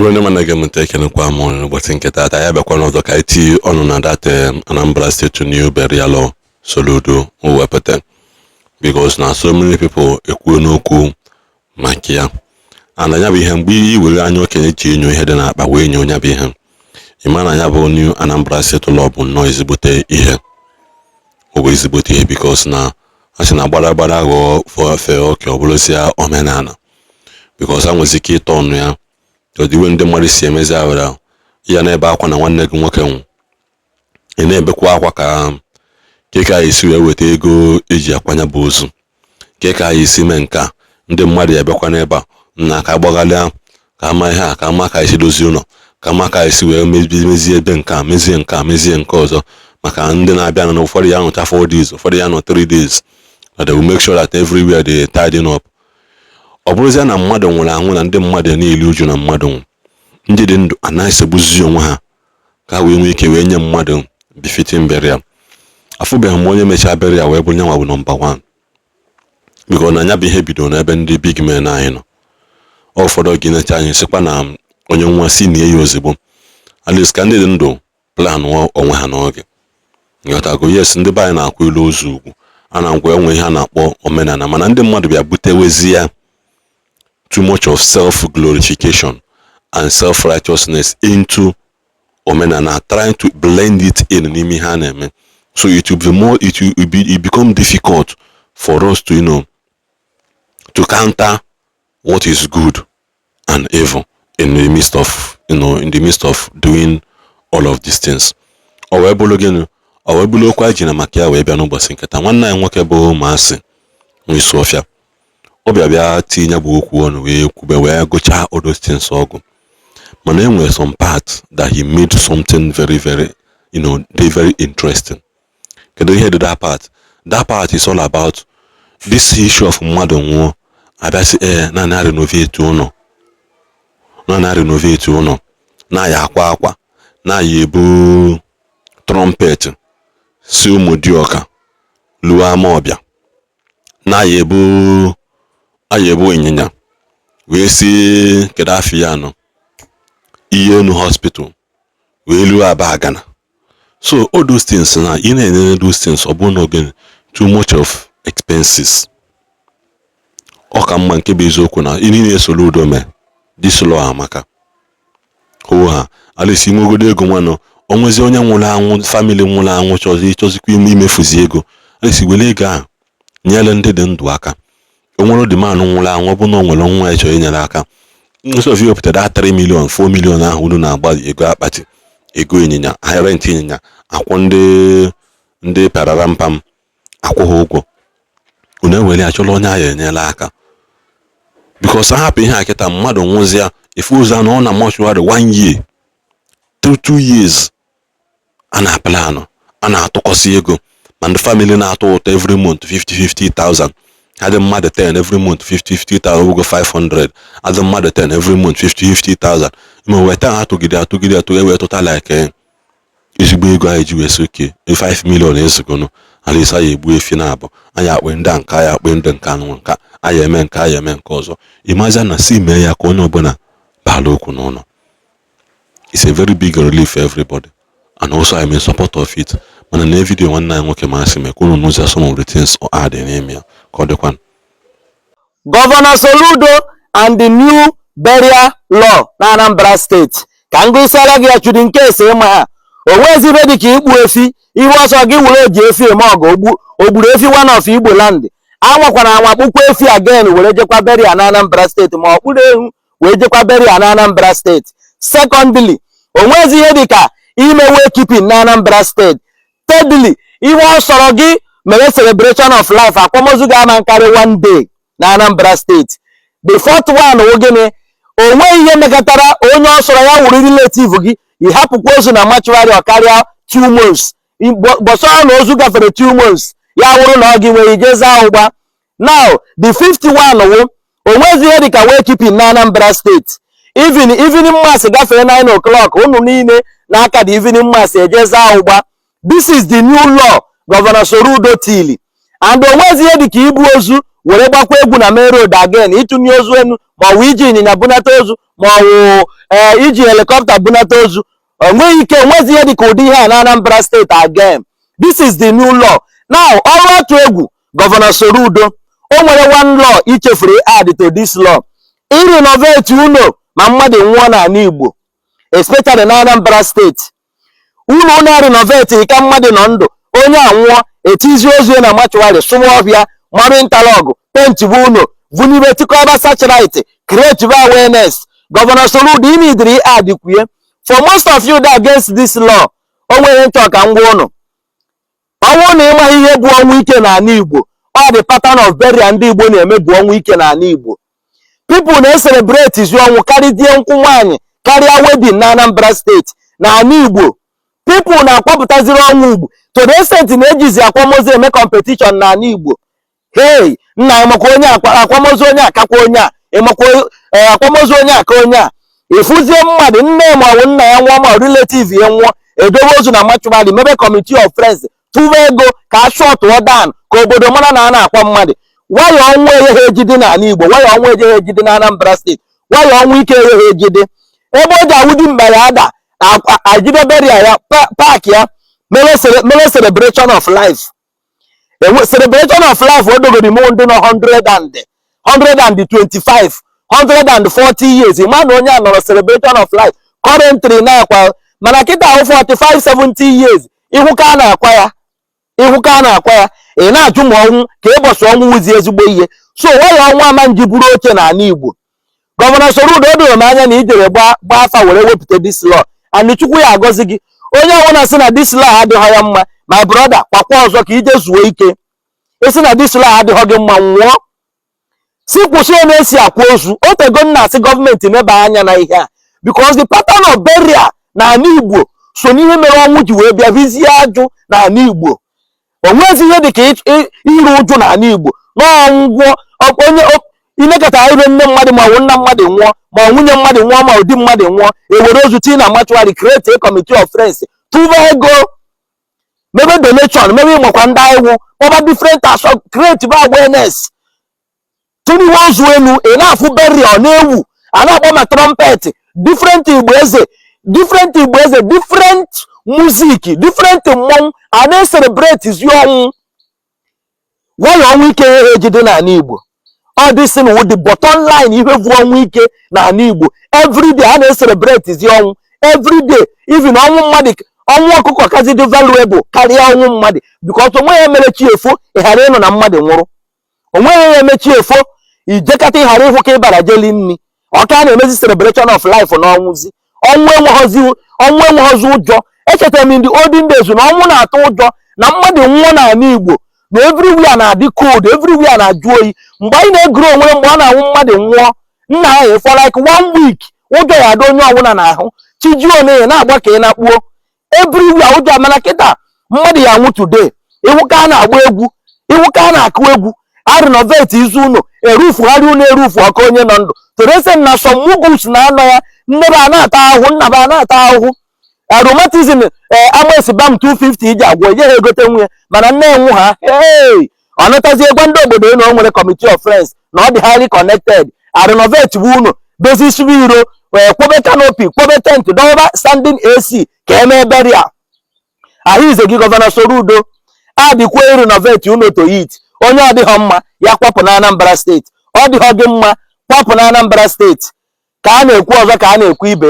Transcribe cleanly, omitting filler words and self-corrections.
Igbo ndị mana ga-emete ekenekwa m n'ụbọchị nke taata ya bịakwa n'ọzọ ka iti ọnụ na that Anambra State new burial Soludo wepụta because na so many people ekwuo n'okwu maka ya and anya bụ ihe mgbe iwere anya okenye ji enyo ihe dị n'akpa wee nye onye bụ ihe ịma na ya bụ new Anambra State law bụ nnọọ ezigbote ihe ọ bụ ezigbote ihe because na asị na gbara aghọọ fe oke ọ bụrụzia omenala because ha nwezi ike ịtọ ọnụ ya odiwe ndị mmadụ si emezi awara ya na-ebe akwa na nwanne gị nwoke nwụ ị na-ebekwa akwa ka ka esi wee weta ego eji akwanya bụ ozu ka esi mee nka ndị mmadụ ebekwa n'ebe a na ka gbaghalịa ka ama ihe a ka ama ka esi dozie ụlọ ka ama ka esi wee mezie ebe nka mezie nke ọzọ maka ndị na-abịa na ụfọdụ ya nọcha 4 days ụfọdụ ya nọ 3 days but they will make sure that everywhere they tidying up. Ọ bụrụzia na mmadụ nwụrụ anwụ na ndị mmadụ niile uju na mmadụ nwụ ndị dị ndụ anaghị esegbuzi onwe ha ka wee nwee ike wee nye mmadụ befitting burial. Afụbeghị m onye mechaa burial wee bụrụ nyanwa bụ number 1 because na anya bụ ihe bido n'ebe ndị big men anyị nọ. Ụfọdụ gị necha anyị sịkwa na onye nwa si na ya ozigbo at least ka ndị dị ndụ plan onwe ha n'oge nghọtago. Yes, ndị be anyị na-akwụ ilu ozu ugwu a na-agwa enwe ihe a na-akpọ omenala mana ndị mmadụ bịa butewezi ya too much of self-glorification and self-righteousness into omenana, trying to blend it in n'ime ha na-eme. So it will become difficult for us to to counter what is good and evil in the midst of doing all of these things. Owebulu okwa ji na maka ya wee bịa n'ụbọchị nketa nwanne anyị nwoke bụ Maasị Nwisofia ọ bịa tinye bụ okwu ọnụ wee kwube wee gụchaa all those things ọgụ mana enwere some part that he made something very very interesting. Kedu ihe dị that part is all about this issue of mmadụ nwụọ abịasị na renovate ụlọ na ya akwa na ya ebu trumpet si ụmụ dịọka luo ama ọbịa na ya ebu ịnyịnya wee si kedu afọ ya nọ ihe enu hospital wee luo aba agana. So all those things na ị na-enye those things ọ bụ n'oge too much of expenses. Ọ ka mma nke bụ eziokwu na ị niile Soludo mee this law amaka hụ ha alisi nwegodo ego nwanọ onwezi onye nwụrụ anwụ family nwụrụ anwụ chọzikwa imefuzi ego alisi wele ego a nyere ndị dị ndụ aka. Onwere dị manụ nwụrụ anwụ bụ na o nwere nwa ịchọ inyere aka nsofi wepụtara 3 million 4 million ahụ unu na-agba ego akpati ego ịnyịnya rent ịnyịnya akwụ ndị parara mpam akwụ ha ụgwọ unu ewere achọrọ onye ahụ enyela aka because ahapụ ihe akịta mmadụ nwụzịa ife ụzọ na ọ na mortuary 1 year 2 years a na-aplanụ a na-atụkọsị ego ma ndị family na-atụ ụtọ every month 50,000 adị mmadụ 10 every month 50,000 ugo 500 adị mmadụ 10 every month 50,000 ma weta ha atụgide wee total like ezigbo ego anyị ji wee soke 5 million ezigonu alisa ya egbu efi na abụ anyị akpe ndị nka ya akpe ndị nka nwa nka anyị eme nke ọzọ imagine na si mee ya ka onye ọbụla bala okwu n'ụlọ. It's a very big relief for everybody and also I'm in support of it. Mana na video nwanne anyị nwoke Maasị mee ka unu nụzie some of the things or add in ya ka ọ dịkwa. Governor Soludo and the new burial law na Anambra State ka ngụsịara gị achụdị nke ese ịma ha onwezi ibe dị ka igbu efi ihe ọsọ gị were oji efi eme ọgụ ogburu efi one of Igboland anwakwana anwa kpụkwa efi again were jekwa burial na Anambra State ma ọ kpụrụ ehu wee jekwa burial na Anambra State. Secondly, onwezi ihe dị ka ime wakekeeping na Anambra State. Thirdly, ihe ọ sọrọ gị mere celebration of life akwamozu ga-ama nkarị 1 day na Anambra State. The fourth one wụ gịnị onwe ihe mekọtara onye ọ sọrọ ya wuru relative gị ịhapụkwa ozu na mortuary ọkarịa 2 months gbọsọrọ na ozu gafere 2 months ya wụrụ na ọ gị nwere ijeza ụgba. Now the fifth one wụ onwezi ihe dịka wakekeeping na Anambra State. Evening mass gafere 9 o'clock unu niile na aka the evening mass ejeza ụgba. This is the new law Governor Soludo tili and onwezi ihe dịka ibu ozu were gbakwa egwu na main road again ịtụnye ozu enu ma ọ bụ iji ịnyịnya bunata ozu ma ọ bụ iji helikọpta bunata ozu. Onweghị ike, onwezi ihe dịka ụdị ihe a na Anambra steeti again. This is the new law. Now ọrụ otu egwu Governor Soludo, o nwere one law ichefuru add to this law. Irenovate ụlọ ma mmadụ nwụọ n'ala Igbo, especially na Anambra steeti. Ụlọ na renovate ka mmadụ nọ ndụ, onye anwụọ etizi ozu na mortuary, sụwa ọhịa, mara interlog, paint bụ ụlọ, vunibe tikọba satellite, create awareness. Governor Soludo imidiri add kwuye. For most of you that against this law, o nwere ntọ ka ngwa ụnụ. Ọnwụ na ịma ihe bụ ọnwụ ike n'ala Igbo, all the pattern of burial ndị Igbo na-eme bụ ọnwụ ike n'ala Igbo. People na-celebrate izu ọnwụ karịa nkwụ nwaanyị karịa wedding na Anambra steeti n'ala Igbo. People na-akpọpụtaziri ọnwụ Igbo to the extent na-ejizi akwamozu eme competition n'ala Igbo. Hey, nna ịmakwa onye akwamozu onye akakwa onye a, ịmakwa akwamozu onye aka onye a. Ifuzie mmadụ nne ma ọ bụ nna ya nwụọ ma relative ya nwụọ, edobe ozu na mortuary, mebe committee of friends, tụwa ego ka a shọtụọ dan ka obodo mara na a na-akwa mmadụ. Waya ọnwụ egheghị ejide n'ala Igbo, waya ọnwụ egheghị ejide na Anambra steeti, waya ọnwụ ike egheghị ejide. Ebe o ji awụdi mba ya ada ajide beria ya paaki ya mere celebration of life. Celebration of life odogodi m ndị nọ 125 140 years. Ịma na onye a nọrọ celebration of life currently na-akwa, mana kịta ahụ 45 70 years ihu ka a na-akwa ya, ihu ka a na-akwa ya. Ị na-ajụ ma ọnwụ ka ịbọsị ọnwụ wụzi ezigbo ihe. So waya ọnwụ ama nji buru oche n'ala Igbo. Governor Soludo o doro m anya na ijere gba afa were wepụta this law, and Chukwu ya agọzi gị. Onye ọbụla sị na this law adịghị ya mma, my brother, kwakwa ọzọ ka ije zuo ike. Esi na this law adịghị gị mma, nwụọ. Si kwụsị na-esi akwa ozu. Otego nna asị gọọmenti neba anya na ihe a, because the pattern of burial n'ala Igbo so n'ihe mere ọnwụ ji wee bịa vizie ajụ n'ala Igbo. Onwezi ihe dịka iru ụjụ n'ala Igbo n'ọnwụgwọ onye inekọta ire nne mmadụ ma ọ bụ nna mmadụ nwụọ ma ọ nwunye mmadụ nwụọ ma ụdị mmadụ nwụọ, ewere ozu tii na mortuary, create a committee of friends, tụba ego, mebe donation, mebe ịmakwa ndị iwu, ọba different aso, create awareness. Tụniwe ozu enu, ị na-afụ burial na-ewu, a na-akpọ ma trumpet, different Igbo eze, different music, different mmọnwụ, a na-celebrate izi ọnwụ. Waya ọnwụ ike ejide n'ala Igbo. All this thing with the bottom line, ihe vu ọnwụ ike n'ala Igbo. Every day a na-celebrate izi ọnwụ. Every day, even ọnwụ mmadụ, ọnwụ ọkụkọ kazi dị valuable karịa ọnwụ mmadụ, because onwe ya mere chi efo ịghara ịnọ na mmadụ nwụrụ. Onwe ya emechi efo ijekata ịghara ịhụ ka ịbara jeli nni. Ọka na-emezi celebration of life na ọnwụzi. Ọnwụ enweghọzi ụjọ. Echetara m in the olden days na ọnwụ na-atụ ụjọ, na mmadụ nwụọ n'ala Igbo na everywhere na-adị cold, everywhere na-ajụ oyi. Mgbe anyị na-egoro onwe mgbe a na-anwụ mmadụ nwụọ, nna anyị for like 1 week ụjọ ya adị onye ọbụla n'ahụ, chijio na na-agba ka ị na-akpuo everywhere ụjọ. Mana kịta mmadụ ya nwụ today, iwu ka a na-agba egwu, iwu ka a na-akụ egwu, a renovate izu ụlọ, erufugharị ụlọ erufu ọka onye nọ ndụ. Toresen na sọmmugus na-anọ ya, nnebe a na-ata ahụhụ, nnaba a na-ata ahụhụ. Aromatism amasibam 250 iji agwọ ihe ha egote nwunye, mana nne enwu ha ọ natazie gwa ndị obodo na o nwere committee of friends na ọ dị highly connected. Renovate bụ ụlọ, dozie isubi iro, kwobe canopy, kwobe tent, dọba standing AC ka eme burial. Ahụ ize gị Governor Soludo adịkwa renovate ụlọ to it. Onye ọ dịghọ mma ya kwapụ na Anambra steeti, ọ dịghọ gị mma kwapụ na Anambra steeti. Ka a na-ekwu ọzọ ka a na-ekwu ibe.